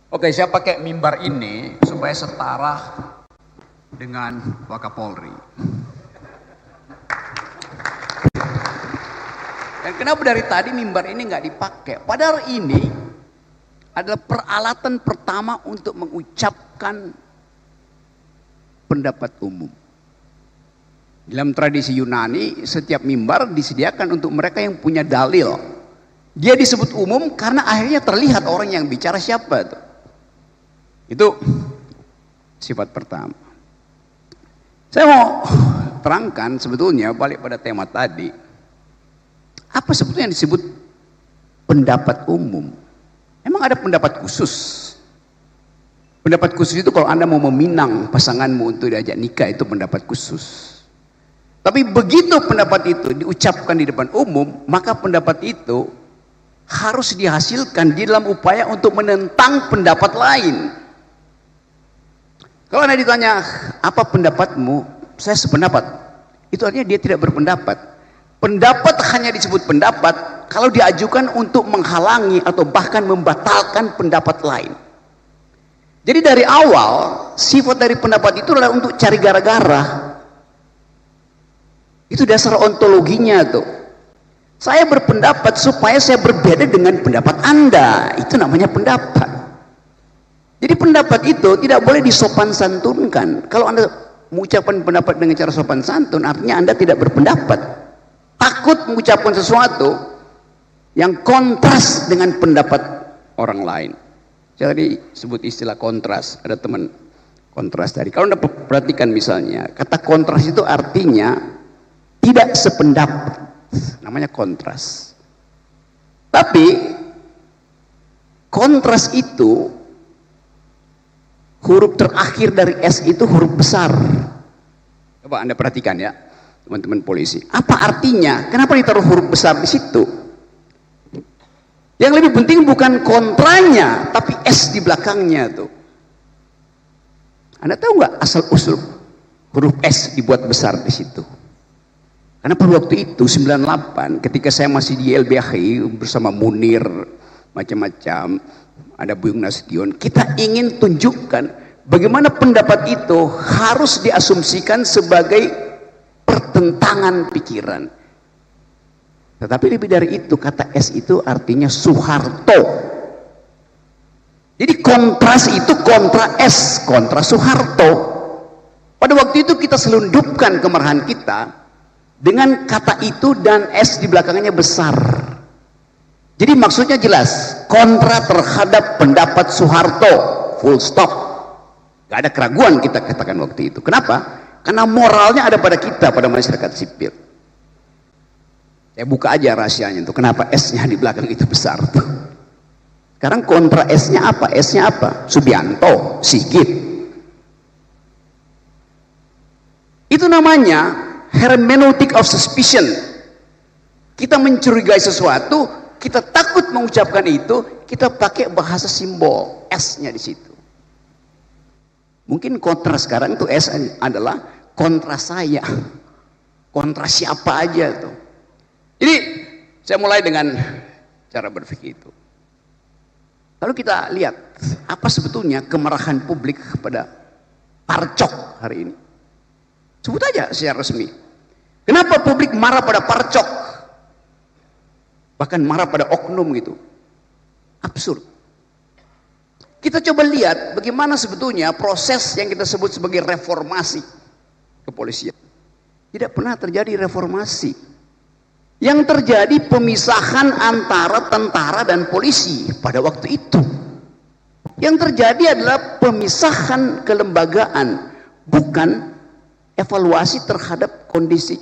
Oke, saya pakai mimbar ini supaya setara dengan Wakapolri. Dan kenapa dari tadi mimbar ini nggak dipakai? Padahal ini adalah peralatan pertama untuk mengucapkan pendapat umum. Dalam tradisi Yunani, setiap mimbar disediakan untuk mereka yang punya dalil. Dia disebut umum karena akhirnya terlihat orang yang bicara siapa tuh. Itu sifat pertama. Saya mau terangkan sebetulnya balik pada tema tadi. Apa sebetulnya yang disebut pendapat umum? Emang ada pendapat khusus? Pendapat khusus itu kalau Anda mau meminang pasanganmu untuk diajak nikah, itu pendapat khusus. Tapi begitu pendapat itu diucapkan di depan umum, maka pendapat itu harus dihasilkan di dalam upaya untuk menentang pendapat lain. Kalau Anda ditanya, apa pendapatmu? Saya sependapat. Itu artinya dia tidak berpendapat. Pendapat hanya disebut pendapat kalau diajukan untuk menghalangi atau bahkan membatalkan pendapat lain. Jadi dari awal, sifat dari pendapat itu adalah untuk cari gara-gara. Itu dasar ontologinya tuh. Saya berpendapat supaya saya berbeda dengan pendapat Anda. Itu namanya pendapat. Jadi pendapat itu tidak boleh disopan santunkan. Kalau Anda mengucapkan pendapat dengan cara sopan santun, artinya Anda tidak berpendapat. Takut mengucapkan sesuatu yang kontras dengan pendapat orang lain. Saya tadi sebut istilah kontras. Ada teman kontras tadi. Kalau Anda perhatikan misalnya, kata kontras itu artinya tidak sependapat. Namanya kontras. Tapi kontras itu huruf terakhir dari S itu huruf besar. Coba Anda perhatikan ya, teman-teman polisi. Apa artinya? Kenapa ditaruh huruf besar di situ? Yang lebih penting bukan kontranya, tapi S di belakangnya tuh. Anda tahu nggak asal usul huruf S dibuat besar di situ? Karena pada waktu itu 98 ketika saya masih di YLBHI bersama Munir macam-macam, ada Buyung Nasution, kita ingin tunjukkan bagaimana pendapat itu harus diasumsikan sebagai pertentangan pikiran. Tetapi lebih dari itu, kata S itu artinya Soeharto. Jadi kontras itu kontra S, kontra Soeharto. Pada waktu itu kita selundupkan kemarahan kita dengan kata itu dan S di belakangnya besar. Jadi maksudnya jelas, kontra terhadap pendapat Soeharto, full stop. Gak ada keraguan kita katakan waktu itu. Kenapa? Karena moralnya ada pada kita, pada masyarakat sipil. Saya buka aja rahasianya itu, kenapa S-nya di belakang itu besar tuh. Sekarang kontra S-nya apa? S-nya apa? Subianto, Sigit. Itu namanya hermeneutic of suspicion. Kita mencurigai sesuatu, kita takut mengucapkan itu, kita pakai bahasa simbol S-nya di situ. Mungkin kontra sekarang itu S adalah kontra saya, kontra siapa aja tuh. Jadi saya mulai dengan cara berpikir itu. Lalu kita lihat apa sebetulnya kemarahan publik kepada Parcok hari ini. Sebut aja secara resmi. Kenapa publik marah pada Parcok? Bahkan marah pada oknum gitu. Absurd. Kita coba lihat bagaimana sebetulnya proses yang kita sebut sebagai reformasi kepolisian. Tidak pernah terjadi reformasi. Yang terjadi pemisahan antara tentara dan polisi pada waktu itu. Yang terjadi adalah pemisahan kelembagaan, bukan evaluasi terhadap kondisi.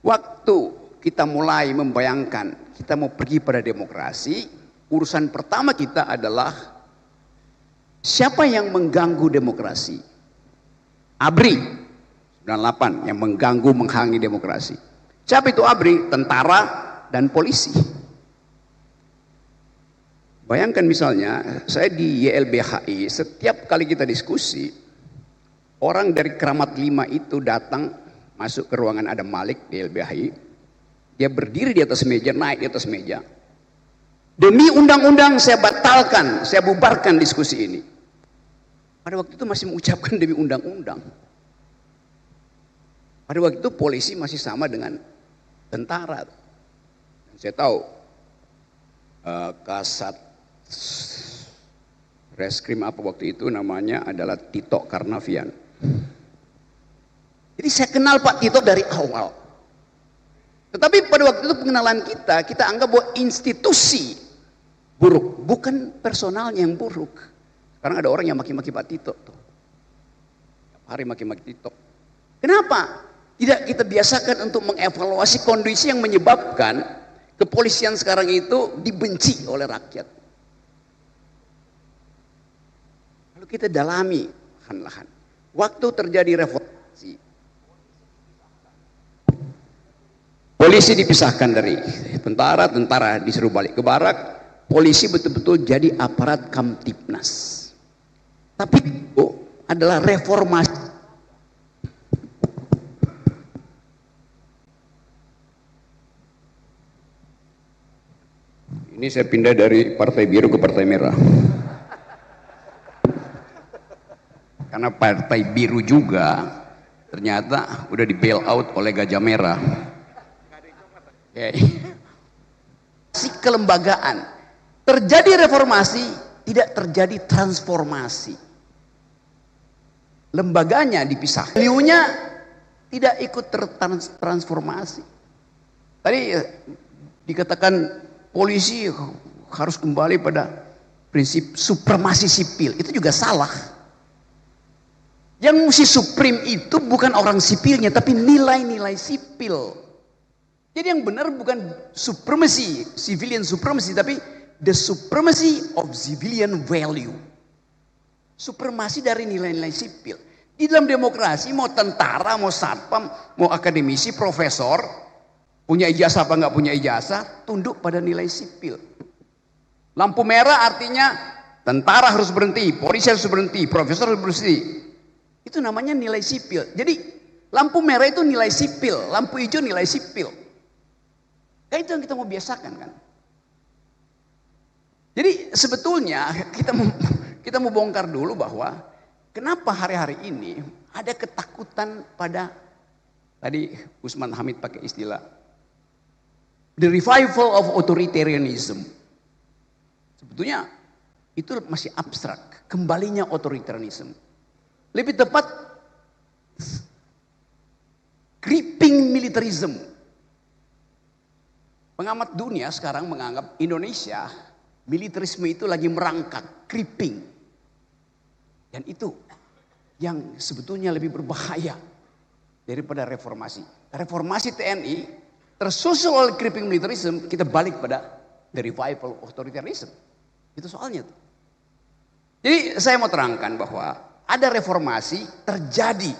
Waktu kita mulai membayangkan kita mau pergi pada demokrasi, urusan pertama kita adalah siapa yang mengganggu demokrasi? ABRI 98 yang mengganggu, menghalangi demokrasi. Siapa itu ABRI? Tentara dan polisi. Bayangkan misalnya saya di YLBHI, setiap kali kita diskusi, orang dari Kramat 5 itu datang masuk ke ruangan Adam Malik di YLBHI. Dia berdiri di atas meja, naik di atas meja. Demi undang-undang saya batalkan, saya bubarkan diskusi ini. Pada waktu itu masih mengucapkan demi undang-undang. Pada waktu itu polisi masih sama dengan tentara. Saya tahu Kasat Reskrim apa waktu itu namanya adalah Tito Karnavian. Jadi saya kenal Pak Tito dari awal. Tetapi pada waktu itu pengenalan kita anggap bahwa institusi buruk, bukan personalnya yang buruk. Sekarang ada orang yang maki-maki Pak Tito tuh. Hari maki-maki Tito. Kenapa? Tidak kita biasakan untuk mengevaluasi kondisi yang menyebabkan kepolisian sekarang itu dibenci oleh rakyat. Lalu kita dalami lahan-lahan. Waktu terjadi reformasi, polisi dipisahkan dari tentara, tentara disuruh balik ke barak, polisi betul-betul jadi aparat Kamtibnas. Tapi itu adalah reformasi. Ini saya pindah dari Partai Biru ke Partai Merah. Karena Partai Biru juga ternyata udah di bail out oleh Gajah Merah. Si kelembagaan terjadi reformasi, tidak terjadi transformasi. Lembaganya dipisah, value-nya tidak ikut transformasi. Tadi dikatakan polisi harus kembali pada prinsip supremasi sipil, itu juga salah. Yang mesti supreme itu bukan orang sipilnya, tapi nilai-nilai sipil. Jadi yang benar bukan supremacy, civilian supremacy, tapi the supremacy of civilian value. Supremasi dari nilai-nilai sipil. Di dalam demokrasi mau tentara, mau satpam, mau akademisi, profesor, punya ijazah apa nggak punya ijazah, tunduk pada nilai sipil. Lampu merah artinya tentara harus berhenti, polisi harus berhenti, profesor harus berhenti. Itu namanya nilai sipil. Jadi lampu merah itu nilai sipil, lampu hijau nilai sipil. Kan itu yang kita mau biasakan kan. Jadi sebetulnya kita mau bongkar dulu bahwa kenapa hari-hari ini ada ketakutan pada, tadi Usman Hamid pakai istilah the revival of authoritarianism. Sebetulnya itu masih abstrak, kembalinya otoritarianisme. Lebih tepat creeping militarism. Pengamat dunia sekarang menganggap Indonesia militerisme itu lagi merangkak, creeping. Dan itu yang sebetulnya lebih berbahaya daripada reformasi. Reformasi TNI tersusul oleh creeping militarism, kita balik pada the revival of authoritarianism. Itu soalnya tuh. Jadi saya mau terangkan bahwa ada reformasi, terjadi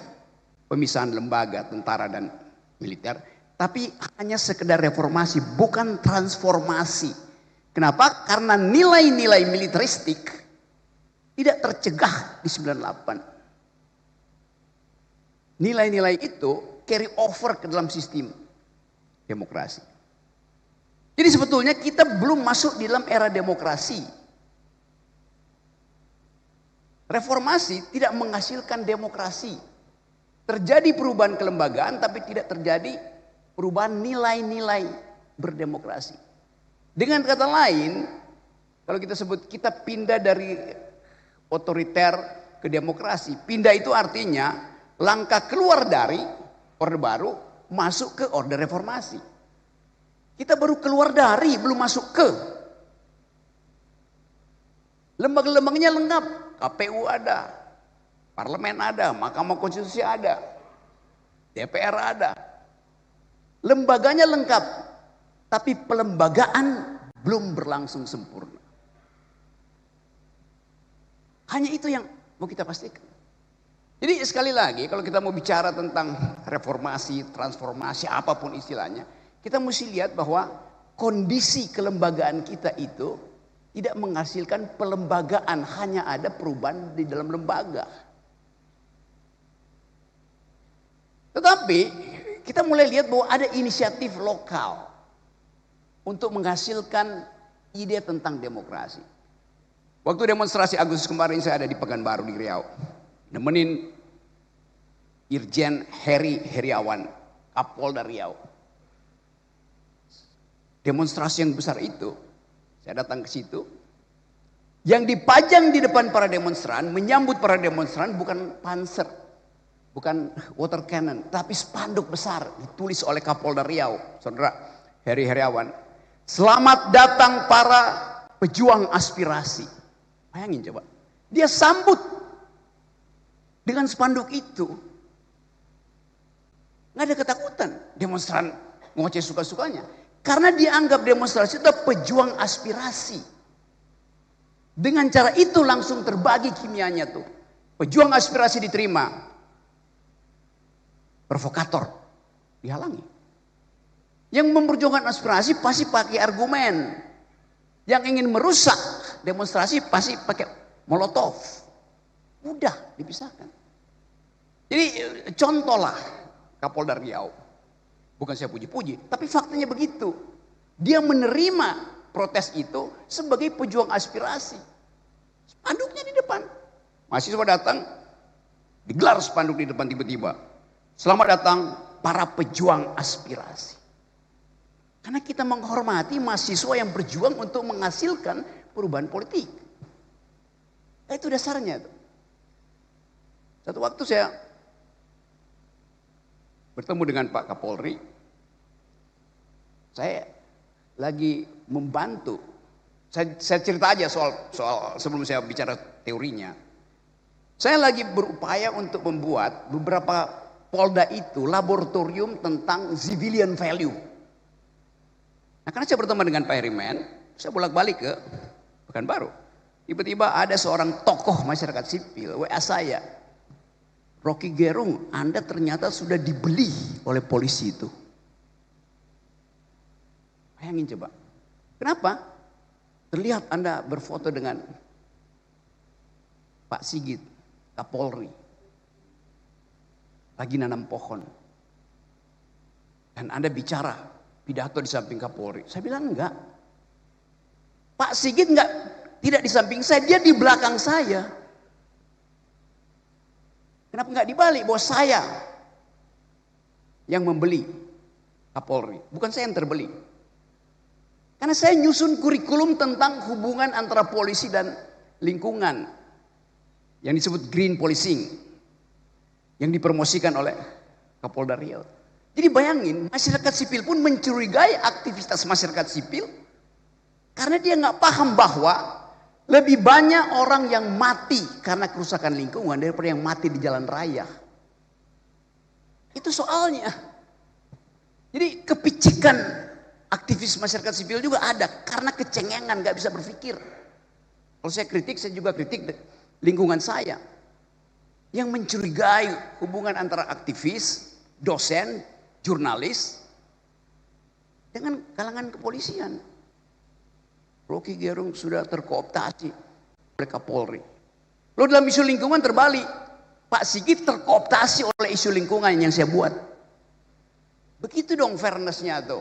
pemisahan lembaga tentara dan militer, tapi hanya sekedar reformasi, bukan transformasi. Kenapa? Karena nilai-nilai militeristik tidak tercegah di 98. Nilai-nilai itu carry over ke dalam sistem demokrasi. Jadi sebetulnya kita belum masuk di dalam era demokrasi. Reformasi tidak menghasilkan demokrasi. Terjadi perubahan kelembagaan tapi tidak terjadi perubahan nilai-nilai berdemokrasi. Dengan kata lain, kalau kita sebut kita pindah dari otoriter ke demokrasi. Pindah itu artinya langkah keluar dari orde baru masuk ke orde reformasi. Kita baru keluar dari, belum masuk ke. Lembaga-lembaganya lengkap. KPU ada, parlemen ada, Mahkamah Konstitusi ada, DPR ada. Lembaganya lengkap, tapi pelembagaan belum berlangsung sempurna. Hanya itu yang mau kita pastikan. Jadi sekali lagi kalau kita mau bicara tentang reformasi, transformasi, apapun istilahnya, kita mesti lihat bahwa kondisi kelembagaan kita itu tidak menghasilkan pelembagaan, hanya ada perubahan di dalam lembaga. Tetapi kita mulai lihat bahwa ada inisiatif lokal untuk menghasilkan ide tentang demokrasi. Waktu demonstrasi Agustus kemarin saya ada di Pekanbaru di Riau. Nemenin Irjen Heri Heriawan, Kapolda Riau. Demonstrasi yang besar itu, saya datang ke situ. Yang dipajang di depan para demonstran, menyambut para demonstran bukan panser, bukan water cannon, tapi spanduk besar ditulis oleh Kapolda Riau, Saudara Heri Heriawan. Selamat datang para pejuang aspirasi. Bayangin coba, dia sambut dengan spanduk itu. Nggak ada ketakutan, demonstran ngoceh suka-sukanya. Karena dia anggap demonstrasi itu pejuang aspirasi. Dengan cara itu langsung terbagi kimianya tuh. Pejuang aspirasi diterima. Provokator dihalangi. Yang memperjuangkan aspirasi pasti pakai argumen. Yang ingin merusak demonstrasi pasti pakai molotov. Mudah dipisahkan. Jadi contohlah Kapolda Riau. Bukan saya puji-puji, tapi faktanya begitu. Dia menerima protes itu sebagai pejuang aspirasi. Spanduknya di depan. Mahasiswa datang, digelar spanduk di depan tiba-tiba. Selamat datang para pejuang aspirasi. Karena kita menghormati mahasiswa yang berjuang untuk menghasilkan perubahan politik. Itu dasarnya. Satu waktu saya bertemu dengan Pak Kapolri. Saya lagi membantu. Saya cerita aja soal sebelum saya bicara teorinya. Saya lagi berupaya untuk membuat beberapa Polda itu laboratorium tentang civilian value. Nah, karena saya berteman dengan Pak Herimen, saya bolak-balik ke Pekanbaru. Tiba-tiba ada seorang tokoh masyarakat sipil WA saya. Rocky Gerung, Anda ternyata sudah dibeli oleh polisi itu. Bayangin coba. Kenapa? Terlihat Anda berfoto dengan Pak Sigit, Kapolri. Lagi nanam pohon. Dan Anda bicara, pidato di samping Kapolri. Saya bilang enggak. Pak Sigit tidak di samping saya, dia di belakang saya. Kenapa enggak dibalik bahwa saya yang membeli Kapolri, bukan saya yang terbeli. Karena saya nyusun kurikulum tentang hubungan antara polisi dan lingkungan yang disebut green policing yang dipromosikan oleh Kapolda Riau. Jadi bayangin, masyarakat sipil pun mencurigai aktivitas masyarakat sipil karena dia nggak paham bahwa lebih banyak orang yang mati karena kerusakan lingkungan daripada yang mati di jalan raya. Itu soalnya. Jadi kepicikan aktivis masyarakat sipil juga ada karena kecengengan, nggak bisa berpikir. Kalau saya kritik, saya juga kritik lingkungan saya yang mencurigai hubungan antara aktivis, dosen, jurnalis dengan kalangan kepolisian. Rocky Gerung sudah terkooptasi oleh Kapolri. Lalu dalam isu lingkungan terbalik, Pak Sigit terkooptasi oleh isu lingkungan yang saya buat. Begitu dong fairness-nya tuh.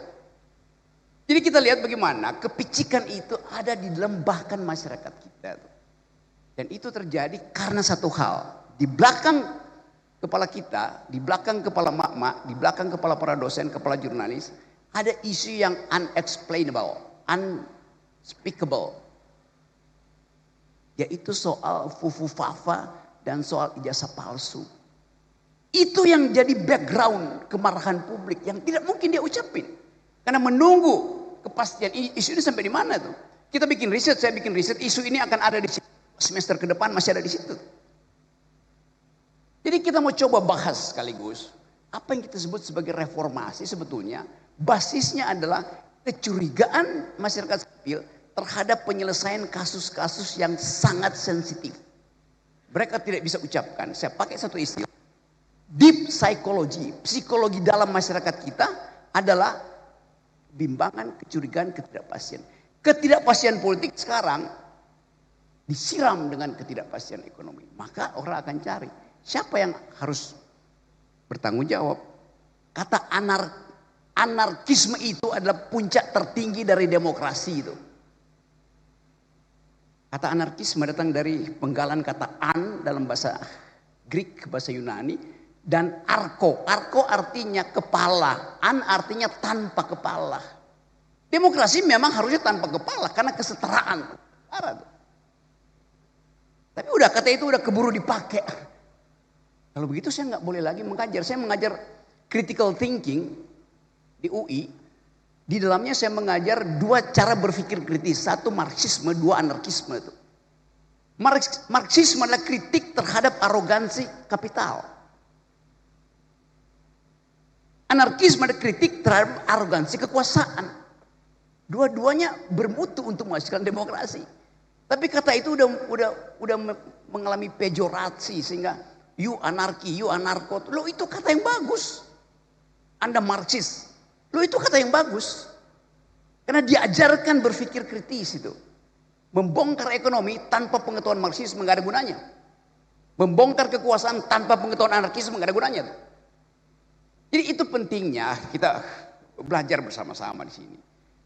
Jadi kita lihat bagaimana kepicikan itu ada di dalam bahkan masyarakat kita. Dan itu terjadi karena satu hal. Di belakang kepala kita, di belakang kepala mak-mak, di belakang kepala para dosen, kepala jurnalis, ada isu yang unexplainable, unspeakable. Yaitu soal fufu-fafa dan soal ijazah palsu. Itu yang jadi background kemarahan publik yang tidak mungkin dia ucapin. Karena menunggu kepastian isu ini sampai di mana tuh. Kita bikin riset, saya bikin riset, isu ini akan ada di semester ke depan masih ada di situ. Jadi kita mau coba bahas sekaligus apa yang kita sebut sebagai reformasi sebetulnya basisnya adalah kecurigaan masyarakat sipil terhadap penyelesaian kasus-kasus yang sangat sensitif. Mereka tidak bisa ucapkan, saya pakai satu istilah, deep psychology, psikologi dalam masyarakat kita adalah bimbangan, kecurigaan, ketidakpastian. Ketidakpastian politik sekarang disiram dengan ketidakpastian ekonomi. Maka orang akan cari siapa yang harus bertanggung jawab. Kata anarkisme itu adalah puncak tertinggi dari demokrasi itu. Kata anarkisme datang dari penggalan kata an dalam bahasa Greek, bahasa Yunani, dan arko. Arko artinya kepala, an artinya tanpa kepala. Demokrasi memang harusnya tanpa kepala karena kesetaraan. Tapi udah kata itu udah keburu dipakai. Kalau begitu saya nggak boleh lagi mengajar. Saya mengajar critical thinking di UI. Di dalamnya saya mengajar dua cara berpikir kritis. Satu Marxisme, dua anarkisme. Itu. Marxisme adalah kritik terhadap arogansi kapital. Anarkisme adalah kritik terhadap arogansi kekuasaan. Dua-duanya bermutu untuk menghasilkan demokrasi. Tapi kata itu udah mengalami pejorasi sehingga you anarki, you anarko. Lo itu kata yang bagus. Anda Marxis. Lo itu kata yang bagus. Karena diajarkan berpikir kritis itu. Membongkar ekonomi tanpa pengetahuan Marxisme nggak ada gunanya. Membongkar kekuasaan tanpa pengetahuan anarkisme nggak ada gunanya. Jadi itu pentingnya kita belajar bersama-sama di sini.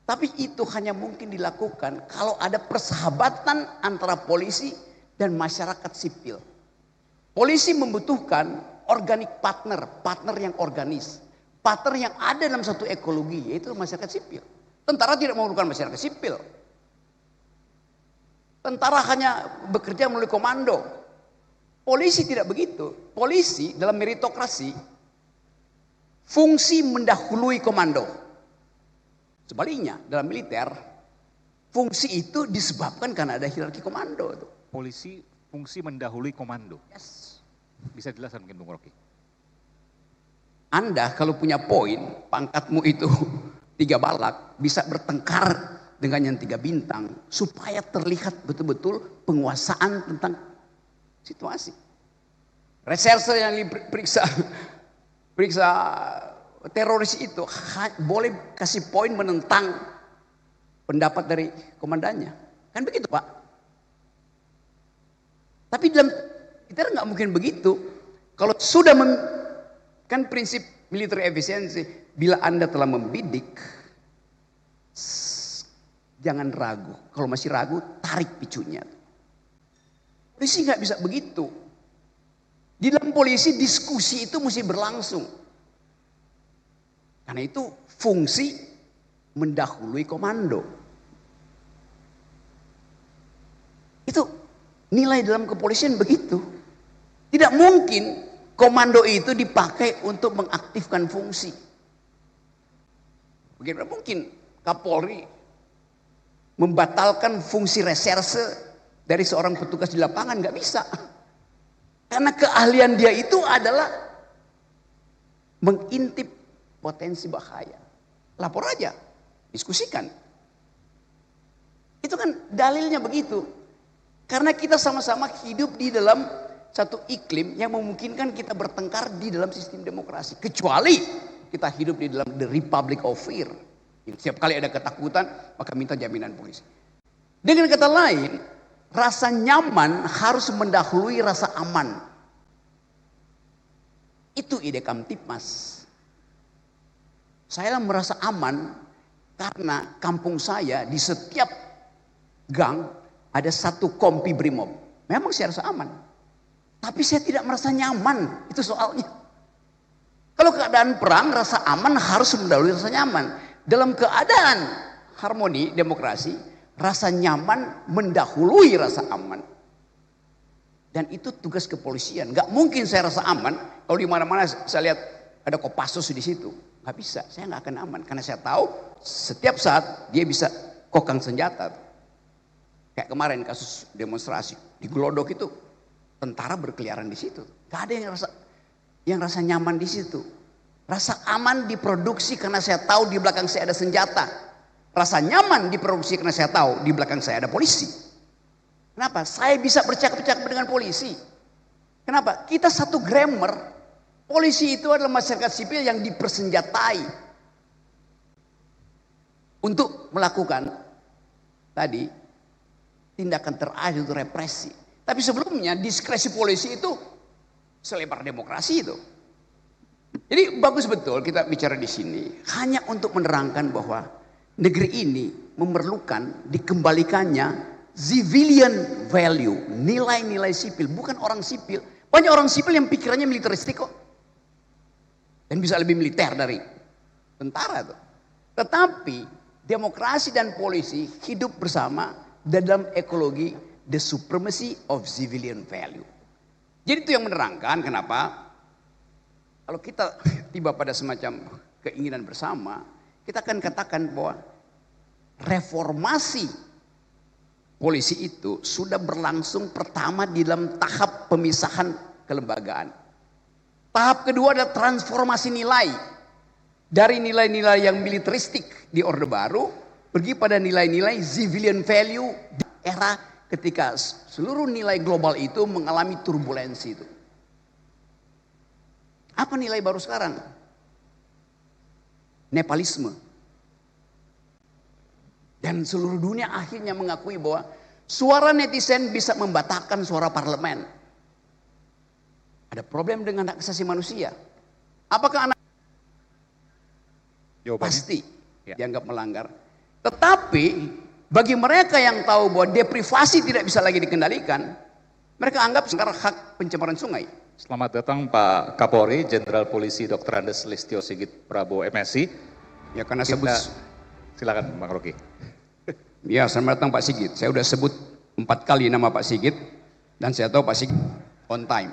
Tapi itu hanya mungkin dilakukan kalau ada persahabatan antara polisi dan masyarakat sipil. Polisi membutuhkan organic partner, partner yang organis. Partner yang ada dalam satu ekologi, yaitu masyarakat sipil. Tentara tidak memerlukan masyarakat sipil. Tentara hanya bekerja melalui komando. Polisi tidak begitu. Polisi dalam meritokrasi, fungsi mendahului komando. Sebaliknya, dalam militer, fungsi itu disebabkan karena ada hierarki komando. Polisi fungsi mendahului komando. Yes. Bisa jelaskan mungkin Bung Rocky? Anda kalau punya poin, pangkatmu itu 3 balak, bisa bertengkar dengan yang 3 bintang, supaya terlihat betul-betul penguasaan tentang situasi. Reserse yang diperiksa teroris itu boleh kasih poin menentang pendapat dari komandannya. Kan begitu Pak? Tapi dalam kita nggak mungkin begitu. Kalau sudah kan prinsip military efficiency, bila Anda telah membidik, jangan ragu. Kalau masih ragu, tarik picunya. Polisi nggak bisa begitu. Di dalam polisi diskusi itu mesti berlangsung. Karena itu fungsi mendahului komando. Itu nilai dalam kepolisian begitu. Tidak mungkin komando itu dipakai untuk mengaktifkan fungsi. Bagaimana mungkin Kapolri membatalkan fungsi reserse dari seorang petugas di lapangan? Nggak bisa. Karena keahlian dia itu adalah mengintip potensi bahaya. Lapor aja, diskusikan. Itu kan dalilnya begitu. Karena kita sama-sama hidup di dalam satu iklim yang memungkinkan kita bertengkar di dalam sistem demokrasi. Kecuali kita hidup di dalam the republic of fear. Setiap kali ada ketakutan, maka minta jaminan polisi. Dengan kata lain, rasa nyaman harus mendahului rasa aman. Itu ide Kamtipmas. Saya merasa aman karena kampung saya di setiap gang ada satu kompi brimob. Memang saya rasa aman. Tapi saya tidak merasa nyaman, itu soalnya. Kalau keadaan perang, rasa aman harus mendahului rasa nyaman. Dalam keadaan harmoni, demokrasi, rasa nyaman mendahului rasa aman. Dan itu tugas kepolisian. Gak mungkin saya rasa aman, kalau di mana-mana saya lihat ada Kopassus di situ. Gak bisa, saya gak akan aman. Karena saya tahu setiap saat dia bisa kokang senjata. Kayak kemarin kasus demonstrasi, di Glodok itu. Tentara berkeliaran di situ. Gak ada yang rasa nyaman di situ. Rasa aman diproduksi karena saya tahu di belakang saya ada senjata. Rasa nyaman diproduksi karena saya tahu di belakang saya ada polisi. Kenapa? Saya bisa bercakap-cakap dengan polisi. Kenapa? Kita satu grammar. Polisi itu adalah masyarakat sipil yang dipersenjatai untuk melakukan tadi tindakan terakhir itu represi. Tapi sebelumnya diskresi polisi itu selebar demokrasi itu. Jadi bagus betul kita bicara di sini hanya untuk menerangkan bahwa negeri ini memerlukan dikembalikannya civilian value, nilai-nilai sipil, bukan orang sipil. Banyak orang sipil yang pikirannya militeristik kok. Dan bisa lebih militer dari tentara tuh. Tetapi demokrasi dan polisi hidup bersama dalam ekologi the supremacy of civilian value. Jadi itu yang menerangkan kenapa kalau kita tiba pada semacam keinginan bersama, kita akan katakan bahwa reformasi polisi itu sudah berlangsung pertama di dalam tahap pemisahan kelembagaan. Tahap kedua adalah transformasi nilai. Dari nilai-nilai yang militeristik di Orde Baru, pergi pada nilai-nilai civilian value di era ketika seluruh nilai global itu mengalami turbulensi itu. Apa nilai baru sekarang? Nepalisme. Dan seluruh dunia akhirnya mengakui bahwa suara netizen bisa membatalkan suara parlemen. Ada problem dengan hak asasi manusia. Apakah anak pasti dianggap melanggar? Tetapi bagi mereka yang tahu bahwa deprivasi tidak bisa lagi dikendalikan, mereka anggap sekarang hak pencemaran sungai. Selamat datang Pak Kapolri, Jenderal Polisi Dr. Andes Listio Sigit Prabowo MSI. Ya karena Silakan Bang Rocky. Ya, selamat datang Pak Sigit. Saya sudah sebut 4 kali nama Pak Sigit dan saya tahu Pak Sigit on time.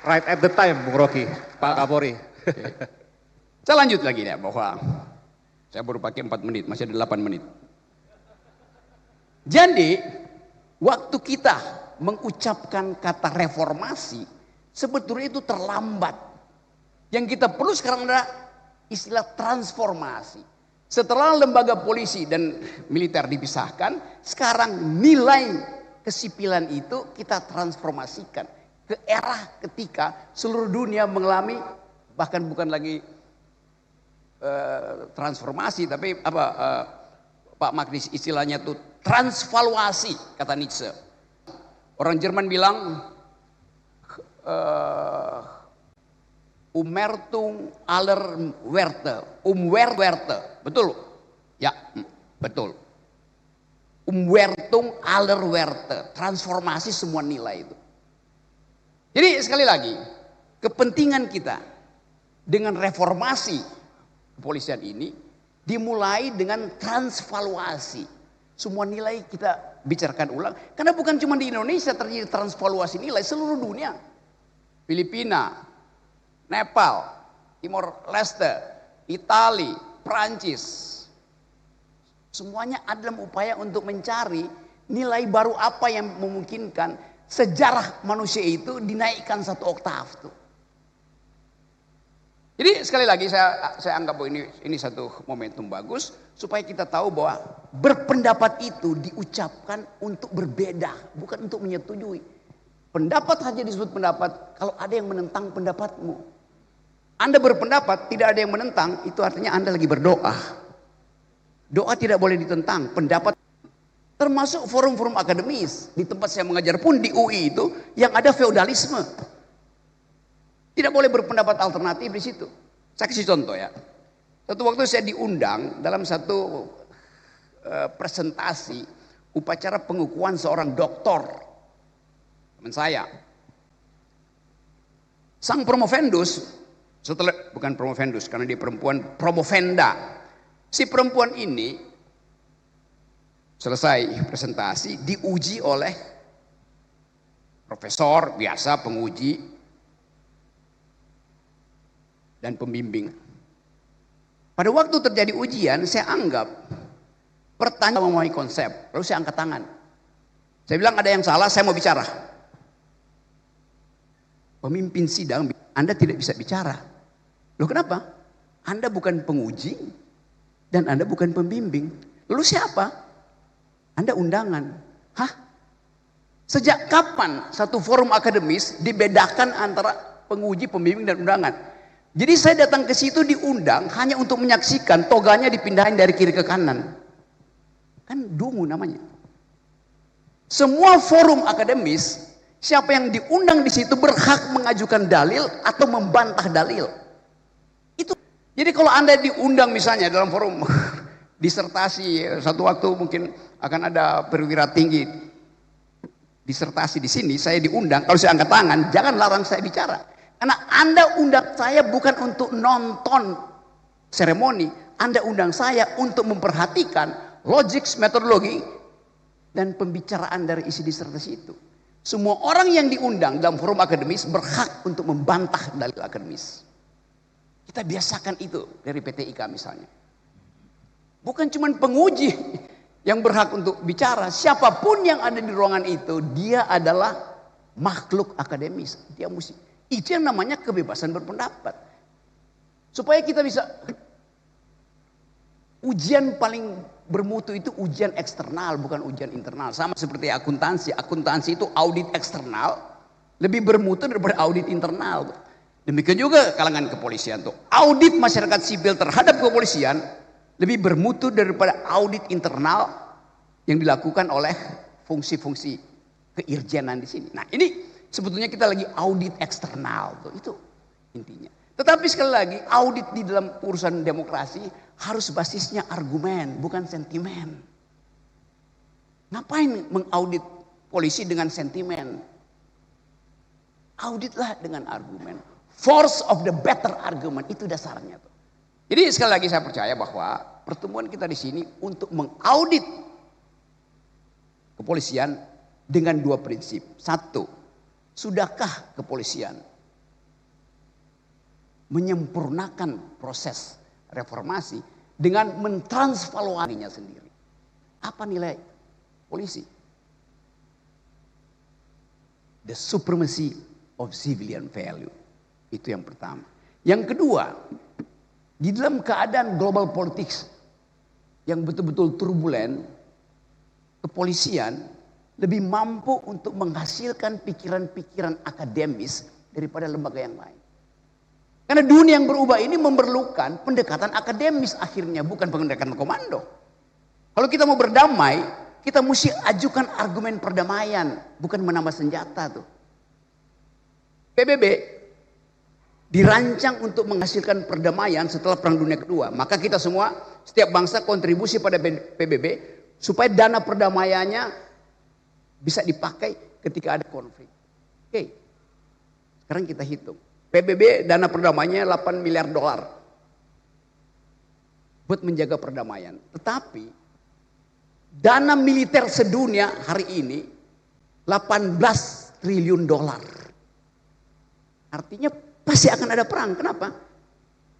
Right at the time, Bung Rocky, Pak Kapolri. Saya lanjut lagi ya bahwa saya baru pakai 4 menit, masih ada 8 menit. Jadi, waktu kita mengucapkan kata reformasi, sebetulnya itu terlambat. Yang kita perlu sekarang adalah istilah transformasi. Setelah lembaga polisi dan militer dipisahkan, sekarang nilai kesipilan itu kita transformasikan ke era ketika seluruh dunia mengalami, bahkan bukan lagi transformasi, tapi Pak Magnis istilahnya itu transvaluasi, kata Nietzsche. Orang Jerman bilang Ummertung aller Werte, Werte, betul? Ya, betul. Umwertung aller Werte, transformasi semua nilai itu. Jadi sekali lagi, kepentingan kita dengan reformasi kepolisian ini dimulai dengan transvaluasi. Semua nilai kita bicarakan ulang, karena bukan cuma di Indonesia terjadi transvaluasi nilai, seluruh dunia. Filipina, Nepal, Timor Leste, Itali, Prancis, semuanya ada dalam upaya untuk mencari nilai baru apa yang memungkinkan sejarah manusia itu dinaikkan 1 oktav tuh. Jadi sekali lagi saya anggap bahwa ini satu momentum bagus supaya kita tahu bahwa berpendapat itu diucapkan untuk berbeda, bukan untuk menyetujui. Pendapat hanya disebut pendapat kalau ada yang menentang pendapatmu. Anda berpendapat tidak ada yang menentang, itu artinya Anda lagi berdoa. Doa tidak boleh ditentang, pendapat termasuk forum-forum akademis. Di tempat saya mengajar pun di UI itu yang ada feodalisme. Tidak boleh berpendapat alternatif di situ. Saya kasih contoh ya. Satu waktu saya diundang dalam satu presentasi upacara pengukuhan seorang doktor. Teman saya. Sang promovendus, bukan promovendus karena dia perempuan, promovenda. Si perempuan ini selesai presentasi diuji oleh profesor biasa, penguji dan pembimbing. Pada waktu terjadi ujian, saya anggap pertanyaan memahami konsep, lalu saya angkat tangan. Saya bilang ada yang salah, saya mau bicara. Pemimpin sidang, Anda tidak bisa bicara. Loh kenapa? Anda bukan penguji dan Anda bukan pembimbing. Lalu siapa? Anda undangan. Hah? Sejak kapan satu forum akademis dibedakan antara penguji, pembimbing dan undangan? Jadi saya datang ke situ diundang hanya untuk menyaksikan toganya dipindahin dari kiri ke kanan. Kan dungu namanya. Semua forum akademis, siapa yang diundang di situ berhak mengajukan dalil atau membantah dalil. Itu. Jadi kalau Anda diundang misalnya dalam forum disertasi, satu waktu mungkin akan ada perwira tinggi disertasi di sini, saya diundang, kalau saya angkat tangan, jangan larang saya bicara. Karena Anda undang saya bukan untuk nonton seremoni, Anda undang saya untuk memperhatikan logik, metodologi, dan pembicaraan dari isi disertasi itu. Semua orang yang diundang dalam forum akademis berhak untuk membantah dalil akademis. Kita biasakan itu dari PTIK misalnya. Bukan cuma penguji yang berhak untuk bicara. Siapapun yang ada di ruangan itu, dia adalah makhluk akademis. Dia mesti. Itu yang namanya kebebasan berpendapat. Supaya kita bisa. Ujian paling bermutu itu ujian eksternal, bukan ujian internal. Sama seperti akuntansi. Akuntansi itu audit eksternal lebih bermutu daripada audit internal. Demikian juga kalangan kepolisian tuh. Audit masyarakat sipil terhadap kepolisian lebih bermutu daripada audit internal yang dilakukan oleh fungsi-fungsi keirjenan di sini. Nah, ini sebetulnya kita lagi audit eksternal tuh, itu intinya. Tetapi sekali lagi, audit di dalam urusan demokrasi harus basisnya argumen, bukan sentimen. Ngapain mengaudit polisi dengan sentimen? Auditlah dengan argumen. Force of the better argument, itu dasarnya tuh. Jadi sekali lagi saya percaya bahwa pertemuan kita di sini untuk mengaudit kepolisian dengan dua prinsip. Satu, sudahkah kepolisian menyempurnakan proses reformasi dengan mentransvaluasinya sendiri? Apa nilai polisi? The supremacy of civilian value. Itu yang pertama. Yang kedua, di dalam keadaan global politics yang betul-betul turbulen, kepolisian lebih mampu untuk menghasilkan pikiran-pikiran akademis daripada lembaga yang lain. Karena dunia yang berubah ini memerlukan pendekatan akademis akhirnya, bukan pendekatan komando. Kalau kita mau berdamai, kita mesti ajukan argumen perdamaian, bukan menambah senjata tuh. PBB dirancang untuk menghasilkan perdamaian setelah Perang Dunia Kedua. Maka kita semua, setiap bangsa kontribusi pada PBB supaya dana perdamaiannya bisa dipakai ketika ada konflik. Oke, sekarang kita hitung. PBB dana perdamaiannya 8 miliar dolar buat menjaga perdamaian. Tetapi dana militer sedunia hari ini 18 triliun dolar. Artinya pasti akan ada perang. Kenapa?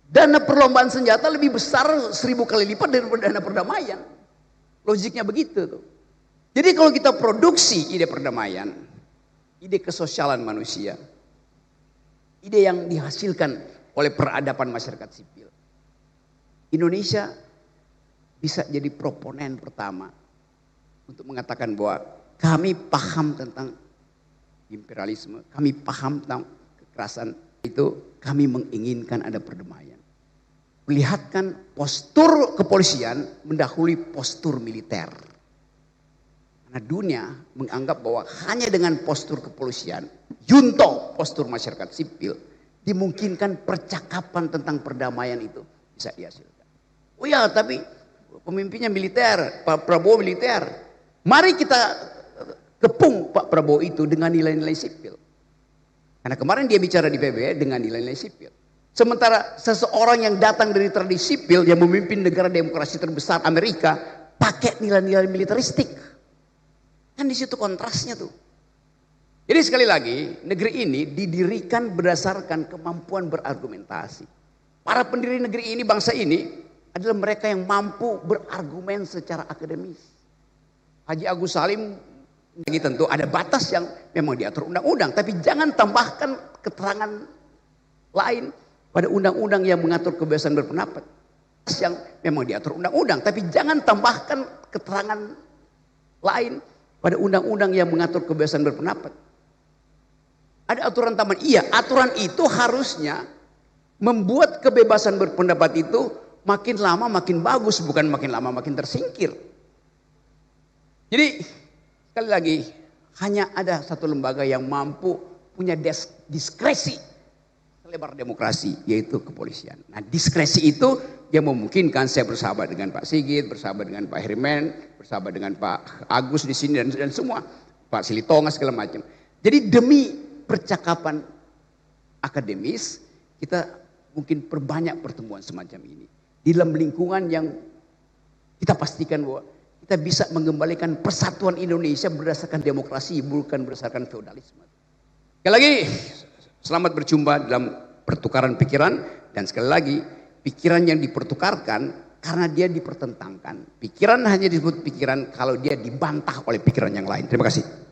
Dana perlombaan senjata lebih besar 1000 kali lipat daripada dana perdamaian. Logiknya begitu tuh. Jadi kalau kita produksi ide perdamaian, ide kesosialan manusia, ide yang dihasilkan oleh peradaban masyarakat sipil, Indonesia bisa jadi proponen pertama untuk mengatakan bahwa kami paham tentang imperialisme, kami paham tentang kekerasan itu, kami menginginkan ada perdamaian. Melihatkan postur kepolisian mendahului postur militer. Karena dunia menganggap bahwa hanya dengan postur kepolisian, junto postur masyarakat sipil, dimungkinkan percakapan tentang perdamaian itu bisa dihasilkan. Oh ya, tapi pemimpinnya militer, Pak Prabowo militer. Mari kita kepung Pak Prabowo itu dengan nilai-nilai sipil. Karena kemarin dia bicara di PBB dengan nilai-nilai sipil. Sementara seseorang yang datang dari tradisi sipil yang memimpin negara demokrasi terbesar Amerika pakai nilai-nilai militeristik. Kan di situ kontrasnya tuh. Jadi sekali lagi, negeri ini didirikan berdasarkan kemampuan berargumentasi. Para pendiri negeri ini, bangsa ini adalah mereka yang mampu berargumen secara akademis. Haji Agus Salim lagi tentu ada batas yang memang diatur undang-undang, tapi jangan tambahkan keterangan lain pada undang-undang yang mengatur kebebasan berpendapat. Yang memang diatur undang-undang, tapi jangan tambahkan keterangan lain pada undang-undang yang mengatur kebebasan berpendapat. Ada aturan tambahan. Iya, aturan itu harusnya membuat kebebasan berpendapat itu makin lama makin bagus, bukan makin lama makin tersingkir. Jadi sekali lagi, hanya ada satu lembaga yang mampu punya diskresi lebar demokrasi, yaitu kepolisian. Nah, diskresi itu yang memungkinkan saya bersahabat dengan Pak Sigit, bersahabat dengan Pak Herimen, bersahabat dengan Pak Agus di sini dan semua, Pak Silitonga segala macam. Jadi demi percakapan akademis, kita mungkin perbanyak pertemuan semacam ini. Di dalam lingkungan yang kita pastikan bahwa kita bisa mengembalikan persatuan Indonesia berdasarkan demokrasi, bukan berdasarkan feodalisme. Sekali lagi, selamat berjumpa dalam pertukaran pikiran. Dan sekali lagi, pikiran yang dipertukarkan karena dia dipertentangkan. Pikiran hanya disebut pikiran kalau dia dibantah oleh pikiran yang lain. Terima kasih.